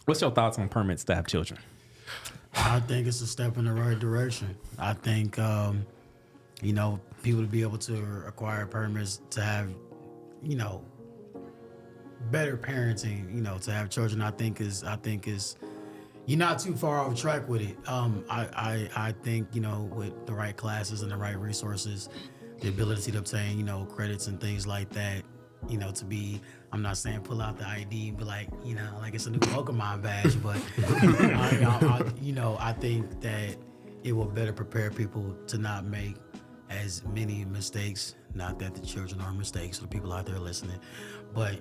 What's your thoughts on permits to have children? I think it's a step in the right direction. I think, people to be able to acquire permits to have, better parenting, to have children, I think is you're not too far off track with it. I think, with the right classes and the right resources, the ability to obtain, credits and things like that, to be, I'm not saying pull out the ID and be like, like it's a new Pokemon badge, but I think that it will better prepare people to not make as many mistakes. Not that the children are mistakes, or the people out there listening, but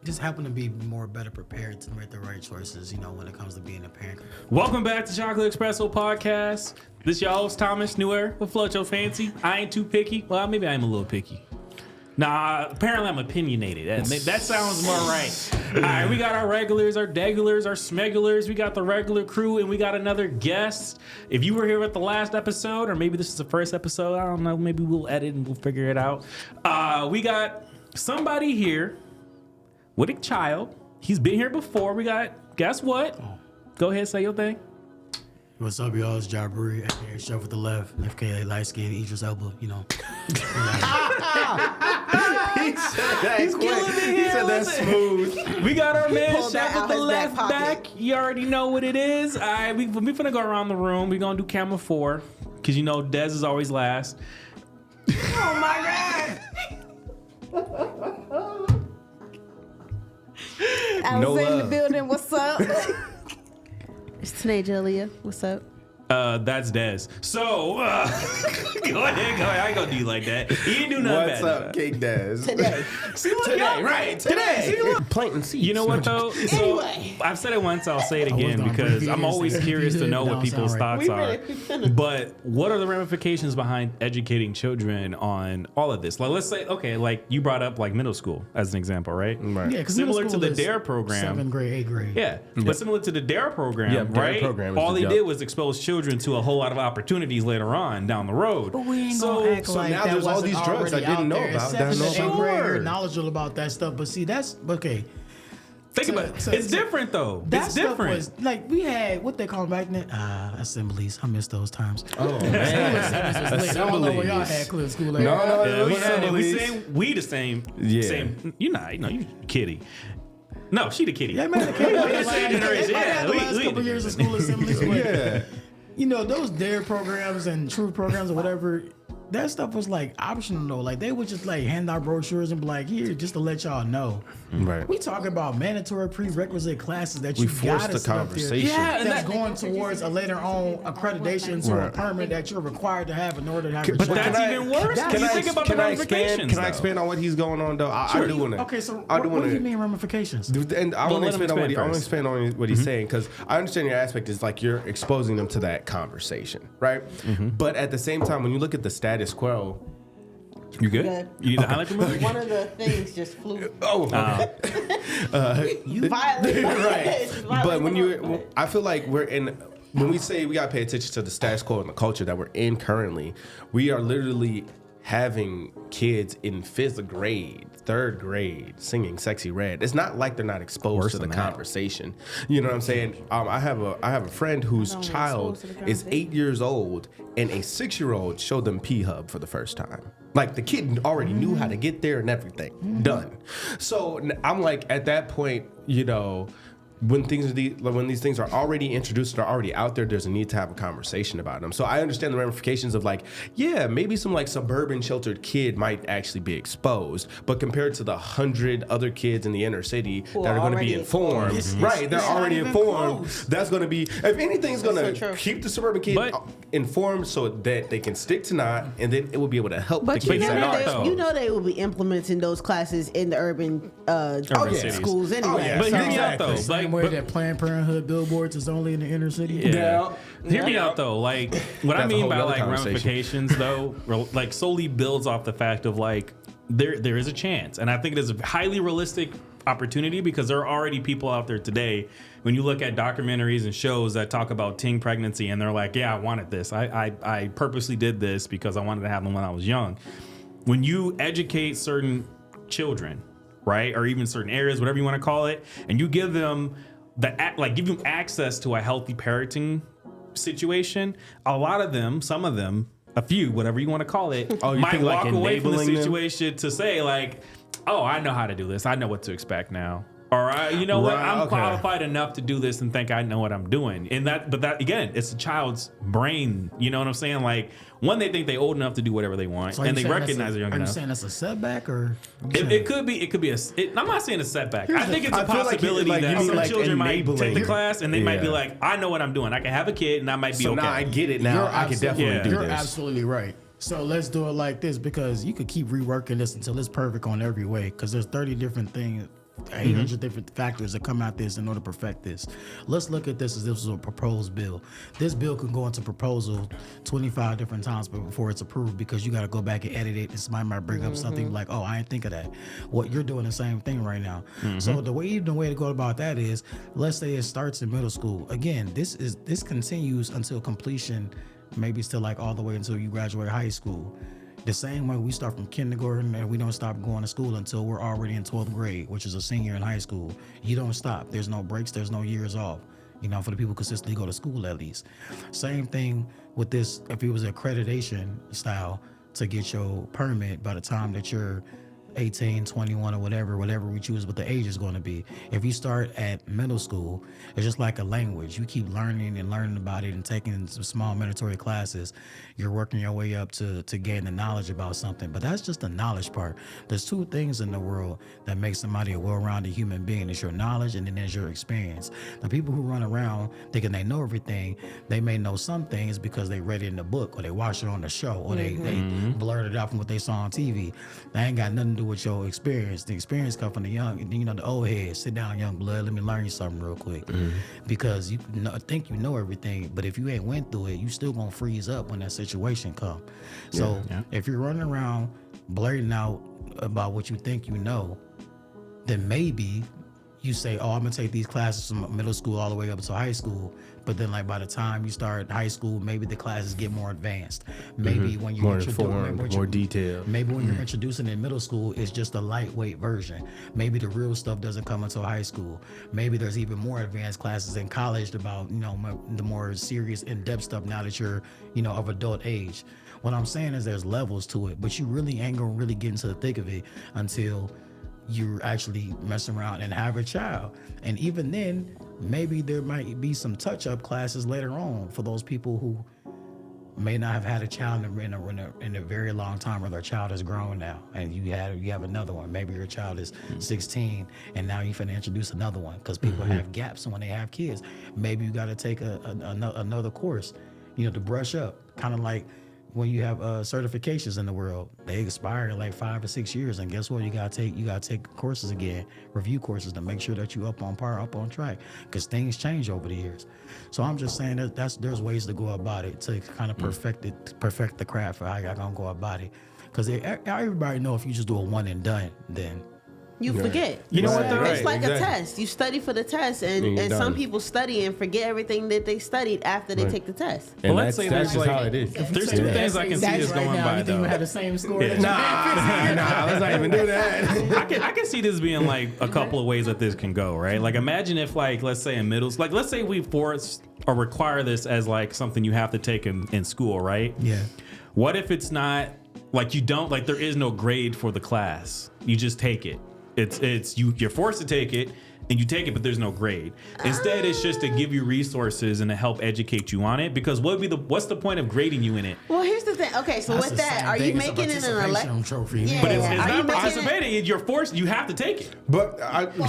just happen to be better prepared to make the right choices, when it comes to being a parent. Welcome back to Chocolate Espresso Podcast. This your host, Thomas Newer. What float your fancy? I ain't too picky. Well, maybe I am a little picky. Nah, apparently I'm opinionated. That sounds more right. All right, we got our regulars, our degulars, our smegulars. We got the regular crew, and we got another guest. If you were here at the last episode, or maybe this is the first episode, I don't know. Maybe we'll edit and we'll figure it out. We got somebody here with a child. He's been here before. We got, guess what? Go ahead, say your thing. What's up, y'all? It's Jabri, aka Chef with the Left, FKA Light Skin, Idris Elba, He said that smooth. We got our man Chef with the Left back. You already know what it is. All right, we finna go around the room. We're gonna do camera 4, because Dez is always last. Oh my God. I was in the building. What's up? It's Tanae Jalea. What's up? That's Dez. So, go ahead. I ain't gonna do you like that. He didn't do nothing What's bad. up, King Dez? Today. Today. Planting seeds. You know what though? So, I've said it once, I'll say it again, because I'm always curious to know what people's thoughts are. But what are the ramifications behind educating children on all of this? Like, let's say, okay, like you brought up like middle school as an example, right? Yeah, because similar to the DARE program. 7th grade, 8th grade. Yeah, but similar to the DARE program, DARE right? program All they did was expose children to a whole lot of opportunities later on down the road. But we ain't gonna act like now that there's all wasn't these drugs I already didn't out know there. about. Seventh Sure. and 8th grade, you're knowledgeable about that stuff. But see, that's okay. Think about it. It's different though. That It's stuff different. was like we had what they call them back then. Assemblies. I miss those times. Oh, man. I don't know where y'all had clear school. No, Yeah, we had it. assemblies. We the same. Yeah. Same. You kitty. No, she the kitty. Yeah, man, the same generation. Yeah, the last couple years of school assemblies. But, Yeah. those DARE programs and Truth programs or whatever, that stuff was like optional though. Like they would just like hand out brochures and be like, here, just to let y'all know. Right. We talking about mandatory prerequisite classes that you We forced gotta the sit up there. conversation. Yeah, and That's going towards a later on accreditation to a Right. permit that you're required to have in order to have your But child. that's even worse. Can you think about the ramifications? Can I expand on what he's going on though? I do want to. Okay, so I do what do you wanna- mean ramifications? And I Well, want to let him expand on what expand first. expand on what he's saying, because I understand your aspect is like you're exposing them to that conversation, right? But at the same time, when you look at the status quo, You good? Good. You need to highlight the movie? One of the things just flew You violently. right? But I feel like we're in. When we say we gotta pay attention to the status quo and the culture that we're in currently, we are literally having kids in 5th grade, 3rd grade singing "Sexy Red." It's not like they're not exposed Worse to the than that. conversation. You know what I'm saying? I have a friend whose Not only child exposed to the is conversation. 8 years old, and a 6-year-old showed them P-Hub for the first time. Like the kid already knew how to get there and everything. Done. So I'm like, at that point, when these things are already introduced, they're already out there, there's a need to have a conversation about them. So I understand the ramifications of like, yeah, maybe some like suburban sheltered kid might actually be exposed, but compared to the 100 other kids in the inner city Who that are are going to be already informed, exposed. right? They're It's not already even informed. close. That's going to be, if anything's going That's so to true. keep the suburban kid But- informed so that they can stick to not, and then it will be able to help But the you kids that know, are. though. they will be implementing those classes in the urban cities. schools anyway. yeah. But So- hear me out though. Same Like, way but- that Planned Parenthood billboards is only in the inner city. Yeah. Hear me out though. Like what I That's a mean whole by nother like conversation. ramifications though, like solely builds off the fact of like there is a chance, and I think it is a highly realistic opportunity because there are already people out there today. When you look at documentaries and shows that talk about teen pregnancy, and they're like, "Yeah, I wanted this. I purposely did this because I wanted to have them when I was young." When you educate certain children, right, or even certain areas, whatever you want to call it, and you give them give you access to a healthy parenting situation, a lot of them, some of them, a few, whatever you want to call it, might walk away from the situation to say like, oh, I know how to do this. I know what to expect now. Or you know what? I'm qualified enough to do this and think I know what I'm doing. But that again, it's a child's brain. You know what I'm saying? Like when they think they're old enough to do whatever they want, So and they recognize they're young enough. Are you saying that's a setback or? It could be. It could be I'm not saying a setback. I think it's a possibility like that some like children might take the enabling. class and they might be like, I know what I'm doing. I can have a kid and I might be So okay. now I get it. Now I can definitely do You're this. absolutely right. So let's do it like this because you could keep reworking this until it's perfect on every way because there's 30 different things. 800 different factors that come out this in order to perfect this. Let's look at this as this was a proposed bill. This bill can go into proposal 25 different times before it's approved because you got to go back and edit it and somebody might bring up something like, oh, I didn't think of that. What you're doing the same thing right now. So the way to go about that is, let's say it starts in middle school. Again, this continues until completion, maybe still like all the way until you graduate high school. The same way we start from kindergarten and we don't stop going to school until we're already in 12th grade, which is a senior in high school. You don't stop. There's no breaks. There's no years off. You know, for the people who consistently go to school at least. Same thing with this. If it was accreditation style to get your permit by the time that you're 18, 21 or whatever we choose what the age is going to be. If you start at middle school, it's just like a language. You keep learning and learning about it and taking some small mandatory classes. You're working your way up to gain the knowledge about something. But that's just the knowledge part. There's two things in the world that make somebody a well-rounded human being. It's your knowledge and then there's your experience. The people who run around thinking they know everything, they may know some things because they read it in the book or they watched it on the show or they blurted it out from what they saw on TV. They ain't got nothing to do with your experience. The experience comes from the young, you know, the old heads. Sit down, young blood. Let me learn you something real quick. Because you think you know everything, but if you ain't went through it, you still gonna freeze up when that situation come. So if you're running around blurting out about what you think you know, then maybe you say, oh, I'm gonna take these classes from middle school all the way up to high school. But then like by the time you start high school, maybe the classes get more advanced. Maybe when you're More informed, more detailed. Maybe when you're introducing in middle school, it's just a lightweight version. Maybe the real stuff doesn't come until high school. Maybe there's even more advanced classes in college about, you know, the more serious in-depth stuff now that you're, you know, of adult age. What I'm saying is there's levels to it, but you really ain't gonna really get into the thick of it until you're actually messing around and have a child. And even then, maybe there might be some touch-up classes later on for those people who may not have had a child in a very long time, or their child is grown now, and you have another one. Maybe your child is 16, and now you're finna introduce another one because people have gaps when they have kids. Maybe you got to take another course, you know, to brush up. Kind of like when you have certifications in the world, they expire in like 5 or 6 years, and guess what? You gotta take courses again, review courses to make sure that you up on par, up on track, because things change over the years. So I'm just saying that there's ways to go about it to kind of perfect the craft for how y'all gonna go about it, because everybody know if you just do a one and done, then you forget. You know what? It's like a test. You study for the test, and some people study and forget everything that they studied after they take the test. And let's say that's there's just how it is. There's two things I can see this going by, though. You had the same score. Yeah. Nah, let's not even do that. I can see this being like a couple of ways that this can go, right? Like imagine if like, let's say in middle, like let's say we force or require this as like something you have to take in school, right? Yeah. What if it's not like you don't, like there is no grade for the class. You just take it. You're forced to take it and you take it, but there's no grade. Instead, it's just to give you resources and to help educate you on it. Because what's the point of grading you in it? Well, here's the thing. Okay, so with that, are you making it an elective trophy? Yeah. But it's Are you not making participating. You're forced. You have to take it. But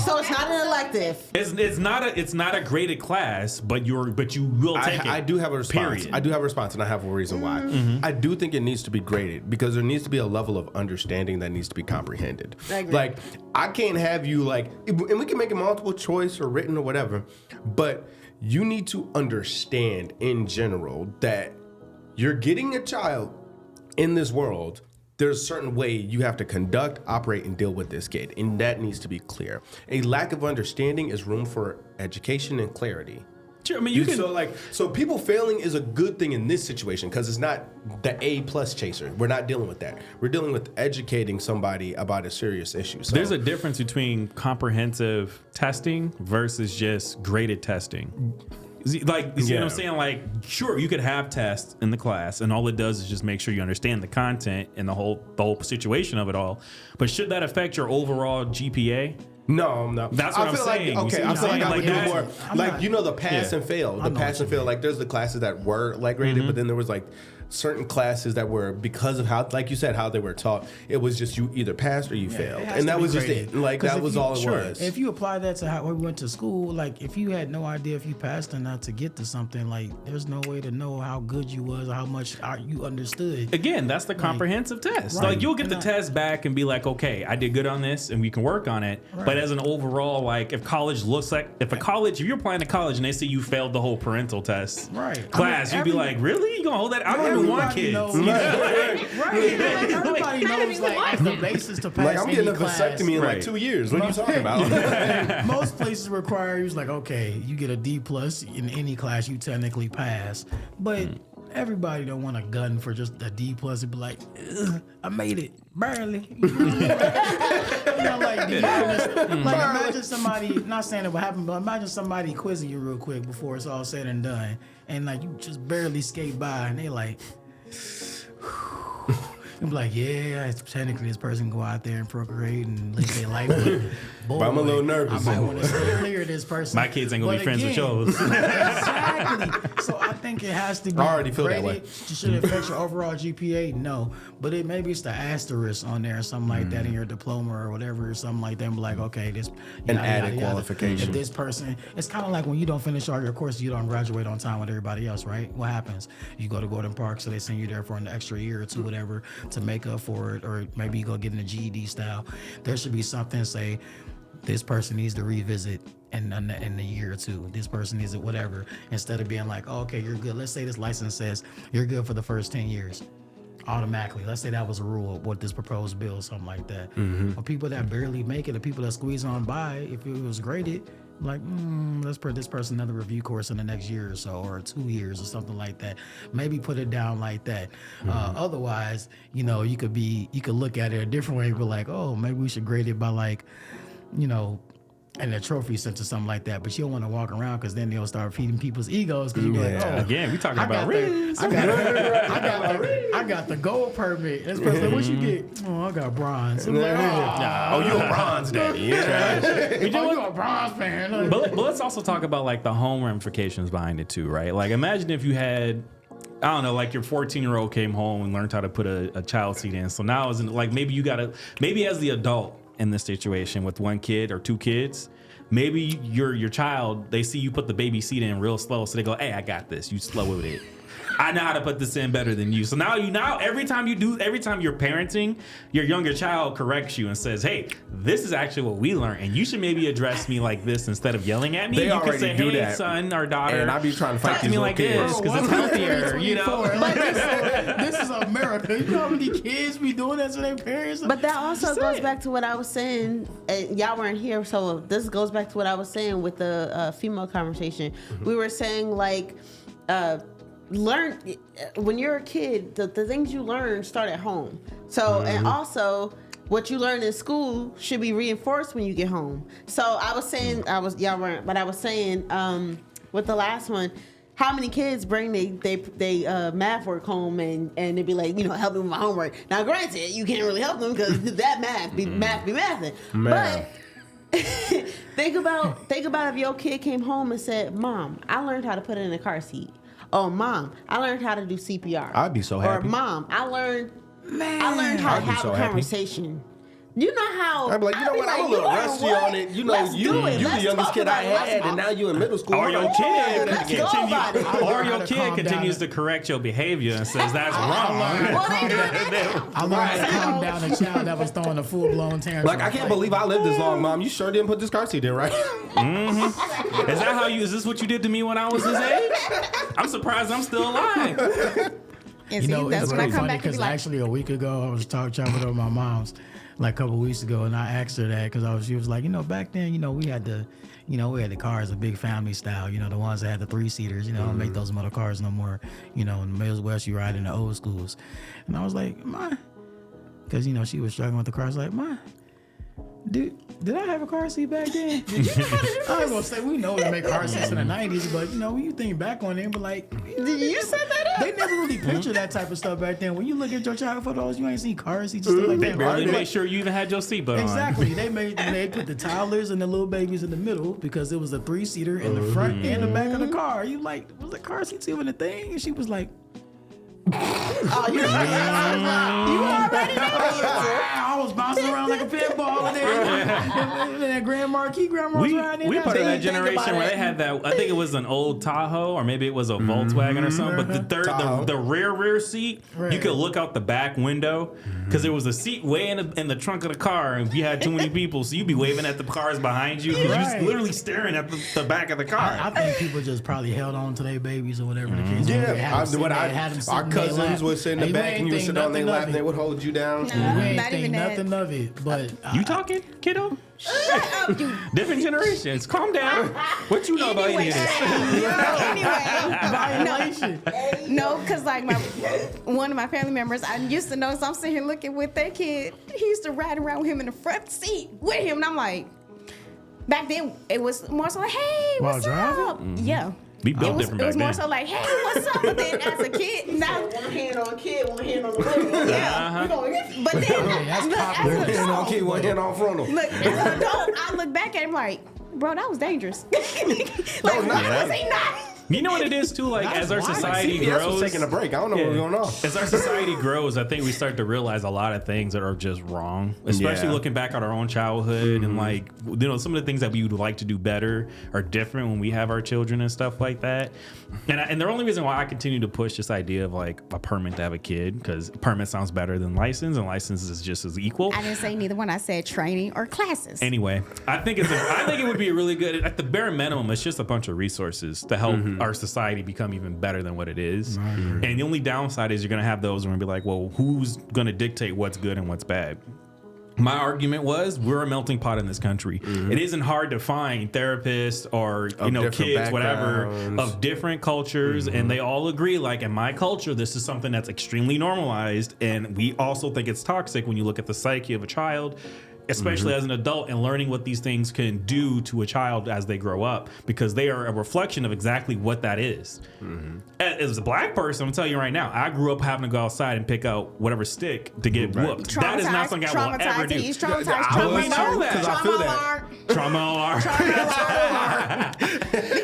So it's not an elective. It's not a graded class, but you will take it. I do have a response. Period. I do have a response, and I have a reason why. I do think it needs to be graded because there needs to be a level of understanding that needs to be comprehended. I agree. Like, I can't have you like, and we can make a multiple choice or written or whatever, but you need to understand in general that you're getting a child in this world. There's a certain way you have to conduct, operate, and deal with this kid, and that needs to be clear. A lack of understanding is room for education and clarity. Sure, I mean, you can. So people failing is a good thing in this situation because it's not the A+ chaser. We're not dealing with that. We're dealing with educating somebody about a serious issue. So There's a difference between comprehensive testing versus just graded testing. Like, you see what I'm saying? Like, sure, you could have tests in the class, and all it does is just make sure you understand the content and the whole situation of it all. But should that affect your overall GPA? No. That's what I'm saying. I feel like I would do more. Like, the pass Yeah. and fail. The pass and fail. Like, there's the classes that were like graded, but then there was like certain classes that were, because of how, like you said, how they were taught, it was just you either passed or you failed. And that was just it. Like, that was all it was. If you apply that to how we went to school, like, if you had no idea if you passed or not to get to something, like, there's no way to know how good you was or how much you understood. Again, that's the comprehensive test. Right. Like, you'll get the test back and be like, okay, I did good on this and we can work on it. Right. But as an overall, like, if you're applying to college and they say you failed the whole parental test class, you'd be like, really? You gonna hold that? I don't even want kids. Everybody knows, like, the basis to pass. Like, I'm getting a class. vasectomy in like 2 years. What are you talking about? Most places require you, like, okay, you get a D+ in any class, you technically pass. But everybody don't want a gun for just a D+ and be like, I made it, barely. Imagine somebody, not saying it would happen, but imagine somebody quizzing you real quick before it's all said and done, and like you just barely skate by, and they like. And be like, yeah, technically this person can go out there and procreate and live their life. But I'm a little nervous. I might want to clear this person. My kids ain't gonna be friends with yours. Exactly. So I think it has to be. I already feel that way. Should it affect your overall GPA? No, but maybe it's the asterisk on there or something like that in your diploma or whatever or something like that. And be like, okay, this an added qualification. If this person, it's kind of like when you don't finish all your courses, you don't graduate on time with everybody else, right? What happens? You go to Gordon Park, so they send you there for an extra year or two, whatever, to make up for it, or maybe you go get in a GED style. There should be something, say, this person needs to revisit in a year or two. This person needs it, whatever. Instead of being like, oh, okay, you're good. Let's say this license says you're good for the first 10 years. Automatically. Let's say that was a rule of what this proposed bill, something like that. Or people that barely make it, the people that squeeze on by, if it was graded, like, let's put this person another review course in the next year or so, or 2 years or something like that. Maybe put it down like that. Otherwise, you could look at it a different way and be like, oh, maybe we should grade it by like, and a trophy sense or something like that. But you don't want to walk around because then they'll start feeding people's egos because you'll be like, oh, again, we talking about risk. I got the gold permit. This person, like, what you get? Oh, I got bronze. I'm like, oh, you a bronze daddy. Yeah. You a bronze fan. But let's also talk about like the home ramifications behind it too, right? Like, imagine if you had, I don't know, like your 14-year-old came home and learned how to put a child seat in. So now it's like maybe as the adult in this situation with one kid or two kids, maybe your child, they see you put the baby seat in real slow, so they go, hey, I got this. You slow with it. I know how to put this in better than you. So now every time you're parenting, your younger child corrects you and says, hey, this is actually what we learned, and you should maybe address me like this instead of yelling at me. They you can say, do hey, that. son or daughter, and I be trying to fight talk to these me little like kids. this because it's healthier, Like, this is America. You know how many kids be doing that to their parents? But that also goes back to what I was saying. And y'all weren't here, so this goes back to what I was saying with the female conversation. We were saying, like, learn when you're a kid, the things you learn start at home. So and also what you learn in school should be reinforced when you get home. So I was saying, y'all weren't, but I was saying with the last one, how many kids bring they math work home and they be like, help me with my homework. Now granted, you can't really help them because that math be mathing. But think about if your kid came home and said, Mom, I learned how to put it in a car seat. Oh, Mom, I learned how to do CPR. I'd be so happy. Or Mom, I learned how to have a conversation. You know how I'd be like, you know what? I'm a little rusty on it. You know, you the youngest kid I had, and now you in middle school. Or your kid continues to correct your behavior and says that's wrong. I learned to calm down a child that was throwing a full-blown tantrum. Like, I can't believe I lived this long, Mom. You sure didn't put this car seat in, right? Is this what you did to me when I was this age? I'm surprised I'm still alive. And that's when I come back because actually a week ago I was chopping up my mom's. like a couple weeks ago, and I asked her that because she was like, back then, we had the cars, a big family style, the ones that had the 3-seaters, don't make those motor cars no more, and may as well she ride in the old schools. And I was like, Ma, because, she was struggling with the car. I was like, Ma, did I have a car seat back then? I was gonna say we know they make car seats in the 90s, but when you think back on it, but like, Did you set that up? they never really pictured that type of stuff back then. When you look at your child photos, you ain't seen car seats and stuff like They that. barely made sure you even had your seatbelt on. Exactly. They put the toddlers and the little babies in the middle because it was a 3-seater in the front and the back of the car. You like, was the car seats even a thing? And she was like, Oh, you already know the answer. I was bouncing around like a pinball and that Grand Marquis grandma was riding in We that. part of that They didn't think generation about where it. they had that. I think it was an old Tahoe or maybe it was a Volkswagen or something. But the rear seat, you could look out the back window because there was a seat way in the trunk of the car, and you had too many people, so you'd be waving at the cars behind you because Right. you're literally staring at the back of the car. I think people just probably held on to their babies or whatever the case. Our cousins would sit in the back and you would sit on their lap and they would hold you down. We ain't Not think even that. nothing of it, but You talking, kiddo? Shut up, you. Different generations. Calm down. What you know about any of this? Anyway, no, because like one of my family members, I used to know, so I'm sitting here looking with that kid. He used to ride around with him in the front seat with him, and I'm like, back then it was more so like, hey, While what's driving? up? Yeah. We built different It was back more then. so like, hey, what's up? But then as a kid, now, One hand on kid, one hand on the wheel. yeah. Uh-huh. But then, that's look, popular. as Hand a- on key, one hand on frontal. Look, as an adult, I look back at him like, bro, that was dangerous. Like, why was he not? You know what it is too? Like That's as our wild. society CBS was grows, taking a break. I don't know what's going on. As our society grows, I think we start to realize a lot of things that are just wrong. Especially Yeah. looking back at our own childhood and like some of the things that we would like to do better are different when we have our children and stuff like that. And the only reason why I continue to push this idea of like a permit to have a kid, because permit sounds better than license, and license is just as equal. I didn't say neither one. I said training or classes. Anyway, I think it would be a really good, at the bare minimum, it's just a bunch of resources to help our society become even better than what it is. And the only downside is you're going to have those who are going to be like, well, who's going to dictate what's good and what's bad? My argument was we're a melting pot in this country. It isn't hard to find therapists or different kids, whatever, backgrounds. of different cultures, and they all agree. Like in my culture, this is something that's extremely normalized, and we also think it's toxic when you look at the psyche of a child, especially as an adult, and learning what these things can do to a child as they grow up, because they are a reflection of exactly what that is. As a black person, I'm gonna tell you right now, I grew up having to go outside and pick out whatever stick to get whooped. That is not something I will ever do. Traumatized. We know that. I feel that. Trauma alarm.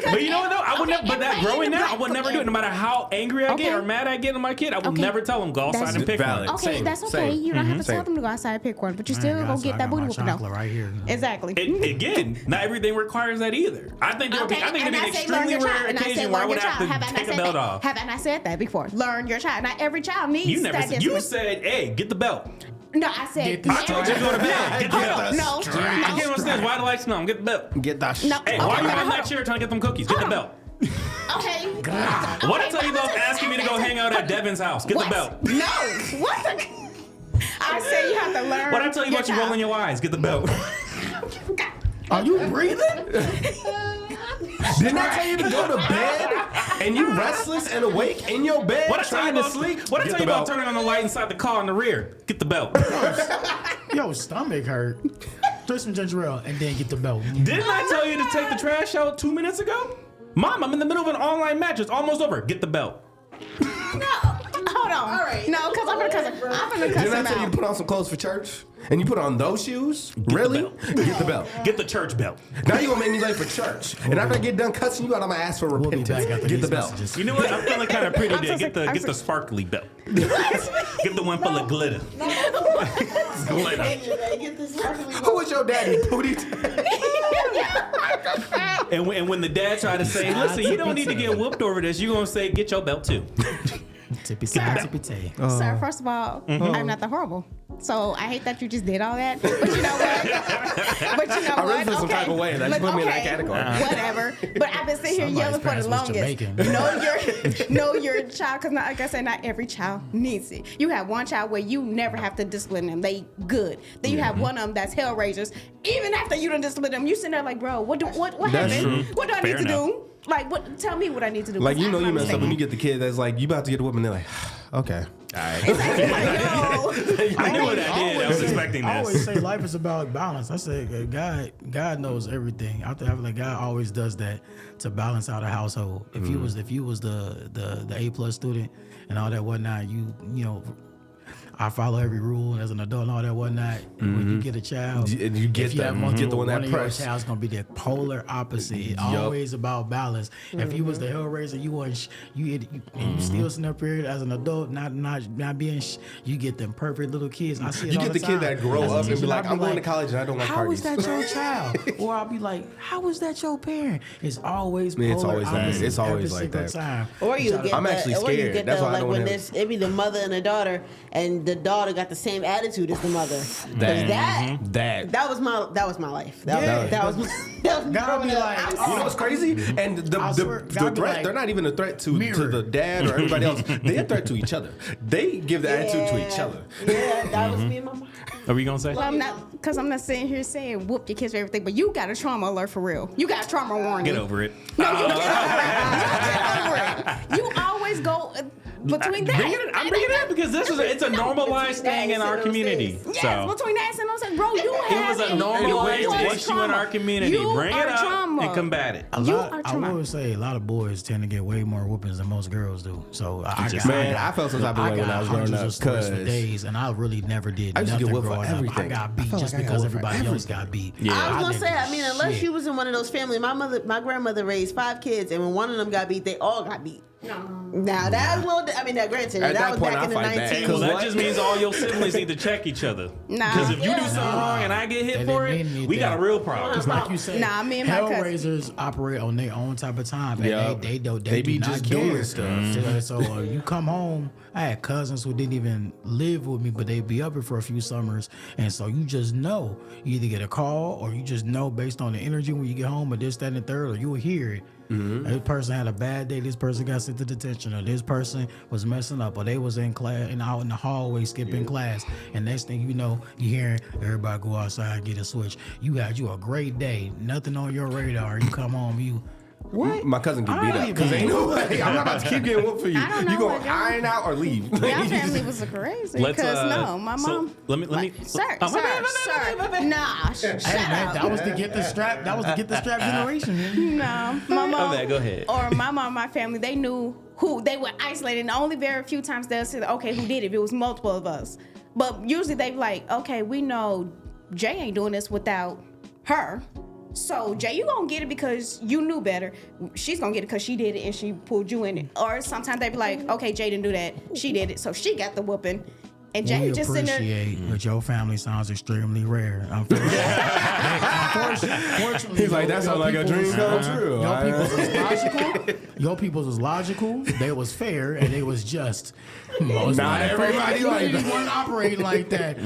But you know what though? I would never. But that growing now, I would never do it. No matter how angry I get or mad I get at my kid, I would never tell him go outside and pick valid. one. Okay, Same, that's okay. same. You don't have to tell Same. them to go outside and pick one, but you still go get that booty whooping chocolate though. right here. Exactly. Again, not everything requires that either. I think it'd be an extremely rare occasion where I would have to take a belt off. Have I not said that before? Learn your child. Not every child needs You never that said. You discipline. said, "Hey, get the belt." No, I said. Get the I told you to go to bed. Get the belt. No, I came upstairs. Why the lights on? Get the belt. Get that no. Hey, why are you on that chair trying to get them cookies? Get the belt. Okay. What I tell you about asking me to go hang out at Devin's house? Get the belt. No. What the? I said you have to learn. What I tell you about you rolling your eyes? Get the belt. Are you breathing? Didn't I tell you to go to bed and you restless and awake in your bed What I tell you trying to about sleep? What I Get tell the you about belt. turning on the light inside the car in the rear? Get the belt. Yo, stomach hurt. Drink some ginger ale and then get the belt. Didn't I tell you to take the trash out 2 minutes ago? Mom, I'm in the middle of an online match. It's almost over. Get the belt. No. Hold on. All right. No, because I'm gonna cuss Didn't I him tell you out. to put on some clothes for church? And you put on those shoes? Really? belt. Get the belt. Get the church belt. Now you gonna make me late for church. And after I get done cussing you out, I'm gonna ask for We'll be repentance. back after Get the these belt. messages. You know what? I'm feeling kind of pretty I'm there. so Get the sick. get the sparkly belt. Get the one full of glitter. Glitter. Get this sparkly Who was your daddy, Pootie? And when the dad tried to say, listen, you don't need to get whooped over this, you're gonna say, get your belt too. Tippy side, tippy tay. Sir, first of all, I'm not the horrible. So I hate that you just did all that. But you know what? But you know I really what? feel some type of way. That you put me in that category. Whatever. But I've been sitting here Somebody's yelling for parents the was longest. Jamaican. Know your child, because like I said, not every child needs it. You have one child where you never have to discipline them. They good. Then you have one of them that's hell raisers. Even after you done discipline them, you sitting there like, bro, what That's happened? true. What do I Fair need to enough. do? Like, what? Tell me what I need to do. Like, 'cause you know, I you don't mess up when understand. you get the kid that's like, you about to get a whooping. They're like, okay. All right. Exactly. Like, yo. I knew what I did. I was expecting I always this. say life is about balance. I say God knows everything. I think God always does that to balance out a household. If you was the A+ student and all that whatnot, you know. I follow every rule as an adult and all that whatnot. When you get a child, You get if you that- have one, you get the one that of your press. child's gonna be the polar opposite. It's Yup. always about balance. If you was the hellraiser, you want and you still sitting up here as an adult, not being. You get them perfect little kids. I see it You all get the kid time. that grow As a up and be teacher, like, I'll I'm going to college and I don't like how parties. is that your child? Or I'll be like, how is that your parent? It's always Man, it's polar always that. opposite It's always every like single that. time. Or you get I'm the, actually or you scared. get That's the, why I like don't when have- this it be the mother and the daughter, and the daughter got the same attitude as the mother. 'Cause that was my life. That was God growing be up. like, You know what's crazy? And I swear, the God be threat, like, they're not even a threat to mirror. the dad or everybody else. They're a threat to each other. They give the attitude to each other. Yeah, that was me and my mom. Are we gonna say? Well, I'm not sitting here saying whoop your kids for everything, but you got a trauma alert for real. You got a trauma warning. Get over it. No, you get over it. You always go between that. I'm bringing it up because it's a normalized thing in our community. Yes, So between that and those, bro, you it have was a normalized issue in our community. You Bring are it up trauma. and combat it. I trauma. will say a lot of boys tend to get way more whoopings than most girls do. So I felt some type of way when I was growing hundreds up of stories for 'cause days, and I really never did I used to nothing get whipped for growing up. I everything. got I beat felt just like I got because whipped for everybody else everything. got beat. Yeah. I was gonna didn't say, do I mean, unless shit. you was in one of those families, my grandmother raised 5 kids, and when one of them got beat, they all got beat. Now that was, I mean, now granted, At that that was point, back I in the fight back. 19. Well, that What? just means all your siblings need to check each other. Nah. Because if you do Yeah. something wrong and I get hit That for didn't it, mean we got a anything. real problem. Just like you said, Nah, me and my cousin. Hellraisers operate on their own type of time, and Yeah. they do be not just care. doing stuff. So you come home. I had cousins who didn't even live with me, but they'd be up here for a few summers, and so you just know. You either get a call or you just know based on the energy when you get home, or this, that, and the third, or you'll hear it. This person had a bad day. This person got sent to detention, or this person was messing up, or they was in class and out in the hallway skipping class. And next thing you know, you hearing everybody go outside and get a switch. You had a great day, nothing on your radar. You come home, you what? My cousin get I beat don't up even because ain't know. no way. I'm not about to keep getting whooped for you. I don't know You gonna what y'all- iron out or leave? Your family was crazy. Let's, Because no, my so mom. let me. Sir, Oh, my bad, my bad. Nah, shut Hey man, up. that was to get the strap. That was to get the strap generation. Man. No, my mom. bad, go ahead. Or my mom, my family, they knew who they were isolated. And only very few times they'll say, okay, who did it? If it was multiple of us. But usually they be like, okay, we know Jay ain't doing this without her. So Jay, you gonna get it because you knew better. She's gonna get it because she did it and she pulled you in it. Or sometimes they be like, okay, Jay didn't do that. She did it, so she got the whooping. And Jay We just sitting there. appreciate, but your family sounds extremely rare. Unfortunately, He's like, that sounds like a dream come true. Your people's was logical. Your people's was logical. They was fair and they was just. Most Not everybody like that. wasn't operating like that.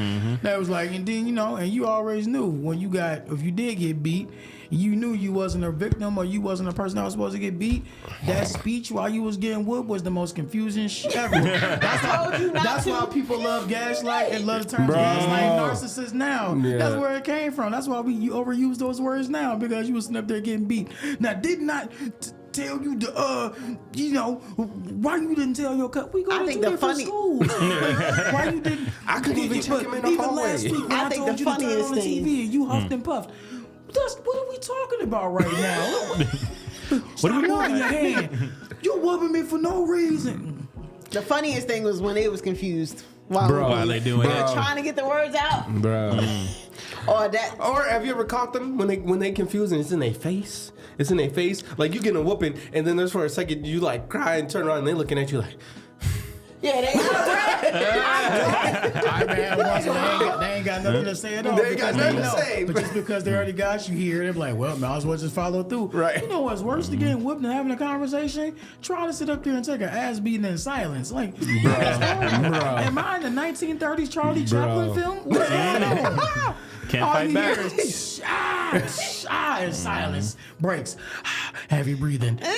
That was like, and then and you always knew when if you did get beat. You knew you wasn't a victim or you wasn't a person that was supposed to get beat. That speech while you was getting whooped was the most confusing shit ever. That's why people love gaslight and love the term Bro. gaslight narcissist now. Yeah. That's where it came from. That's why you overuse those words now because you was sitting up there getting beat. Now, did not tell you to, why you didn't tell your cut? We go I to think two the different funny- schools. Why you didn't? I couldn't even check him in the Even hallway. last week when I I think told the you to turn funniest on the thing- TV and you huffed and puffed. What are we talking about right now? What are we in your doing? hand. You whooping me for no reason. The funniest thing was when they was confused Bro. While they doing it. trying to get the words out, Bro. or that. Or have you ever caught them when they confused and it's in their face? It's in their face. Like you getting a whooping and then there's for a second you like cry and turn around and they looking at you like Yeah, they I man, they ain't got nothing to say at all. They ain't got because nothing to know. say. But just because they already got you here, they're like, well, might as well just follow through. Right. You know what's worse than getting whipped and having a conversation? Trying to sit up there and take an ass beating in silence. Like, am I in the 1930s Charlie Chaplin film? What's going on? Can't All fight you back. hear is and silence breaks. Heavy breathing. What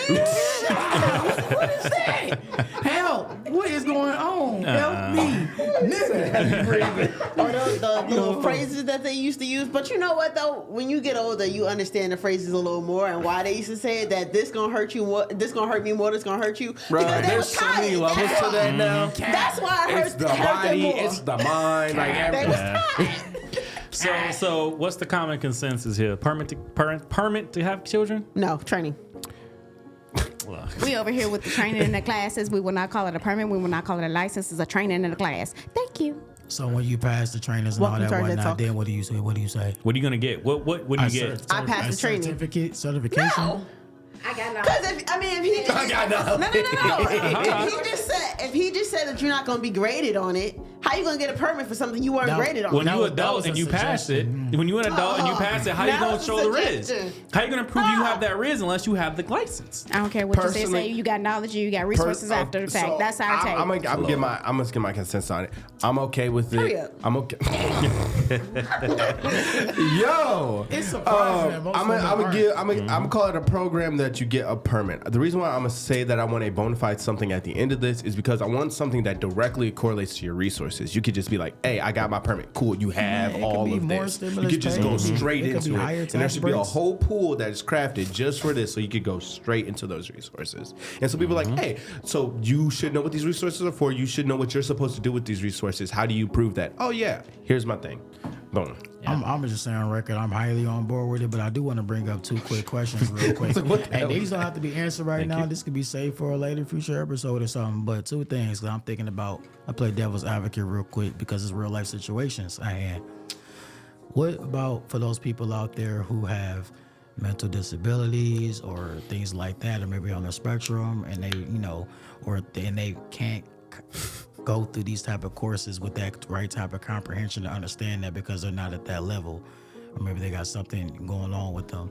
is that? Help! What is going on? Help me, nigga. or the little phrases that they used to use. But you know what though? When you get older, you understand the phrases a little more and why they used to say it, that this gonna hurt you more, this gonna hurt me more, this gonna hurt you. Bro, Because they there's was so many tired. levels That's to why. that now. That's why it It's hurt, the it hurt them body, more. it's the mind, like They was everything. tired. So what's the common consensus here? Permit to have children? No, training. We over here with the training in the classes. We will not call it a permit. We will not call it a license. It's a training in the class. Thank you. So when you pass the trainers and Welcome all to that our whatnot, talk. then what do you say? What do you say? What are you gonna get? What do you get? I passed the training. Certification. No. I got no. Because if he just I got no. no. If he just said that you're not gonna be graded on it, how you gonna get a permit for something you weren't No. graded on? When That you was- that adult was and a you pass it, suggestion. when you an adult and you pass it, how you that gonna was a show the riz? suggestion. How you gonna prove you have that riz unless you have the license? I don't care what you say. Personally- Say you got knowledge or you got resources after the fact. So, That's our take. I'm gonna get my consensus on it. I'm okay with it. Hurry up. I'm okay. Yo, It's surprising that most women aren't. I'm gonna call it a program that you get a permit. The reason why I'm gonna say that I want a bona fide something at the end of this is because I want something that directly correlates to your resources. You could just be like, hey, I got my permit. Cool, you have it could all be of more this. You stimulus could just go payments. straight It could be into higher it, and there tax should be a breaks. whole pool that is crafted just for this, so you could go straight into those resources. And so people are like, hey, so you should know what these resources are for. You should know what you're supposed to do with these resources. How do you prove that? Oh yeah, here's my thing. Boom. I'm just saying on record, I'm highly on board with it, but I do want to bring up two quick questions real quick. What the hell And these is don't have to be answered right now. This could be saved for a later future episode or something. But two things that I'm thinking about. I play devil's advocate real quick because it's real life situations at hand. What about for those people out there who have mental disabilities or things like that, or maybe on the spectrum, and they, and they can't go through these type of courses with that right type of comprehension to understand that because they're not at that level, or maybe they got something going on with them.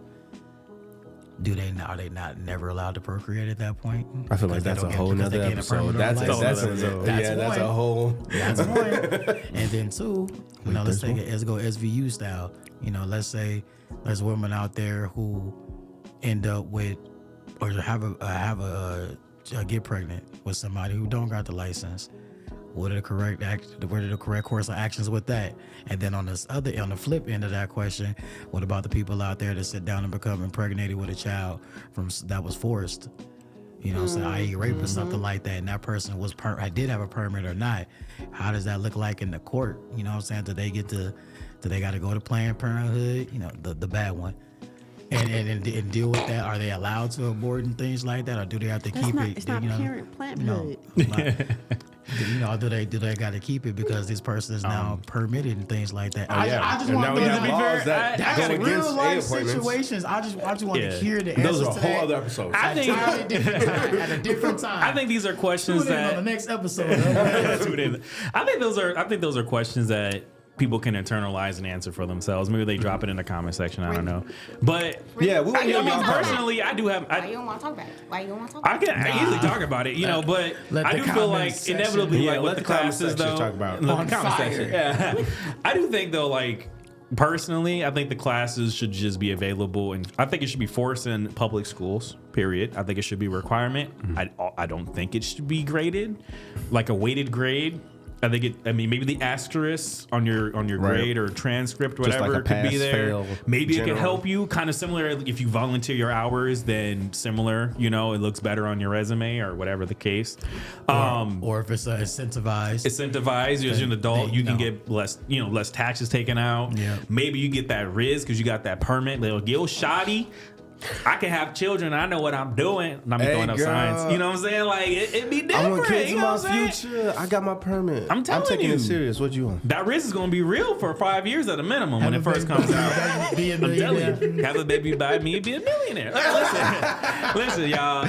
Are they not never allowed to procreate at that point? I feel like that's a whole nother episode. That's a whole. That's one. And then two, let's take it. Let's go SVU style. Let's say there's women out there who end up with or get pregnant with somebody who don't got the license. What are the correct course of actions with that? And then on the flip end of that question, what about the people out there that sit down and become impregnated with a child that was forced? So i.e. rape or something like that, and that person I did have a permit or not. How does that look like in the court? You know what I'm saying? Do they got to go to Planned Parenthood? The bad one. And deal with that. Are they allowed to abort and things like that, or do they have to keep it? It's not parenthood. Do they got to keep it because this person is now permitted and things like that? Oh, yeah. I just And want now we to have be laws that that's go real against life A appointments. situations. I just want to hear the Those answers are a to whole that other episode. I think at a different time. I think these are questions Tune in on the that next episode. I think those are questions that people can internalize and answer for themselves. Maybe they drop it in the comment section. I don't know, but Yeah, we want to hear y'all personally, I do have. Why you don't want to talk about it? Why you don't want to talk I about it? can easily talk about it, but Let I the do feel comment like section inevitably, be- like Yeah, with let the the comment classes section though, talk about it. the On comment fire. section. Yeah, I do think though, like personally, I think the classes should just be available, and I think it should be forced in public schools. Period. I think it should be a requirement. I don't think it should be graded, like a weighted grade. I think maybe the asterisk on your grade or transcript, Just like whatever, a could be pass, there. fail, Maybe it could general. help you, kind of similar. If you volunteer your hours, then similar. It looks better on your resume or whatever the case. or if it's incentivized. Incentivized as an adult, you can get less taxes taken out. Yeah. Maybe you get that riz because you got that permit, little shoddy. I can have children. I know what I'm doing. And I'm Hey, throwing up girl. signs. You know what I'm saying? Like it be different. I want kids you in know my what I'm saying? future. I got my permit. I'm telling taking you. it serious. What you want? That risk is gonna be real for 5 years at a minimum when it first comes out. Be a I'm telling millionaire. you, have a baby by me and be a millionaire. Listen, y'all.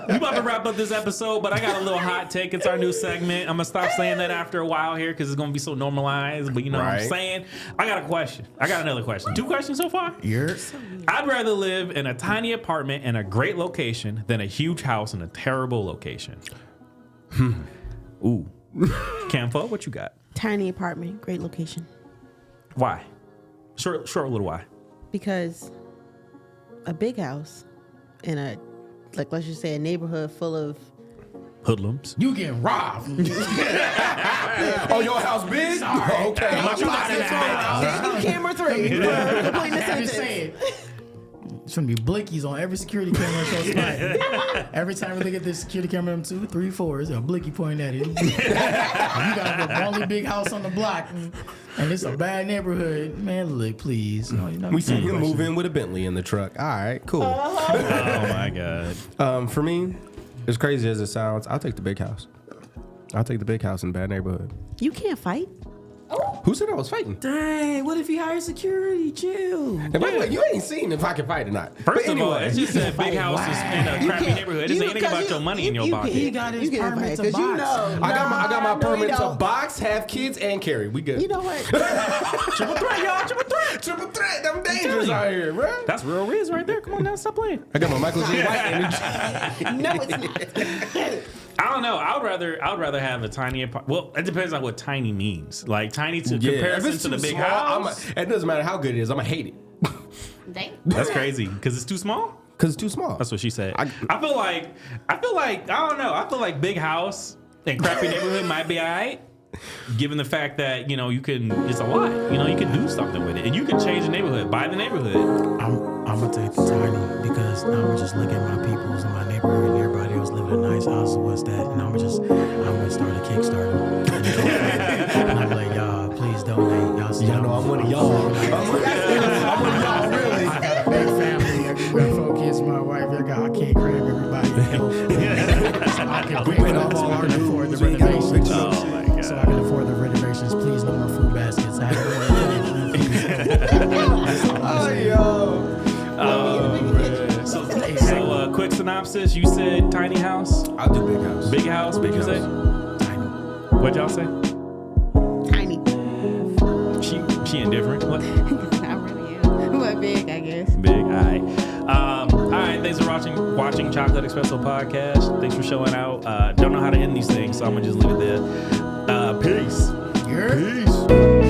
We about to wrap up this episode, but I got a little hot take. It's our new segment. I'm gonna stop saying that after a while here because it's gonna be so normalized. But you know what I'm Right. saying? I got a question. I got another question. 2 questions so far. I'd rather live in a tiny apartment in a great location than a huge house in a terrible location. Ooh. Camfo, what you got? Tiny apartment, great location. Why? Short little why. Because a big house in a, like, let's just say a neighborhood full of, Hoodlums. You getting robbed. Oh, your house big? Okay. camera 3. Completing the I'm just sentence. saying. It's gonna be blickies on every security camera so spot. Every time we look at this security camera, 2, 3, 4, there's a blicky pointing at it. You got the only big house on the block, and it's a bad neighborhood. Man, look, please. We see him move in with a Bentley in the truck. All right, cool. Oh my God. For me, as crazy as it sounds, I'll take the big house. I'll take the big house in a bad neighborhood. You can't fight. Who said I was fighting? Dang, what if he hired security? Chill. And by the way, you ain't seen if I can fight or not. First But of all, it's just a big house is in a crappy neighborhood. It doesn't say anything about your money in your pocket. He got his permit to because box. you know. I got my no, permit you to don't. box, have kids, and carry. We good. You know what? Triple threat, y'all. Triple threat. Triple threat. I'm dangerous out here, bro. That's real Riz right there. Come on now, stop playing. I got my Michael J. White energy. No, it's not. I don't know. I'd rather have a tiny apartment. Well, it depends on what tiny means. Like tiny to If comparison it's to the too big small, house. it doesn't matter how good it is. I'm gonna hate it That's crazy because it's too small. because it's too small. That's what she said. I feel like I don't know. I feel like big house and crappy neighborhood might be alright, given the fact that you can. It's a lot. You can do something with it, and you can change the neighborhood, buy the neighborhood. I'm gonna take the tiny because I'm gonna just look at my peoples in my neighborhood and everybody else living in nice houses. What's that? And I'm gonna start a Kickstarter. And I'm like, y'all, please donate. Y'all know I'm one of y'all. I'm one of y'all, really. I got a big family. I got 4 kids, my wife. I can't grab everybody. So I can paid off all our afford the dues. We ain't got no renovations. big Oh my God. So I can afford the renovations. Please, no more food baskets. So quick synopsis. You said tiny house, I'll do big house. big house. What'd you say? Tiny. What'd y'all say? Tiny. She indifferent. What? I really am. But big, I guess. Big. All right. All right. Thanks for watching Chocolate Espresso podcast. Thanks for showing out. Don't know how to end these things, so I'm gonna just leave it there. Peace. Peace.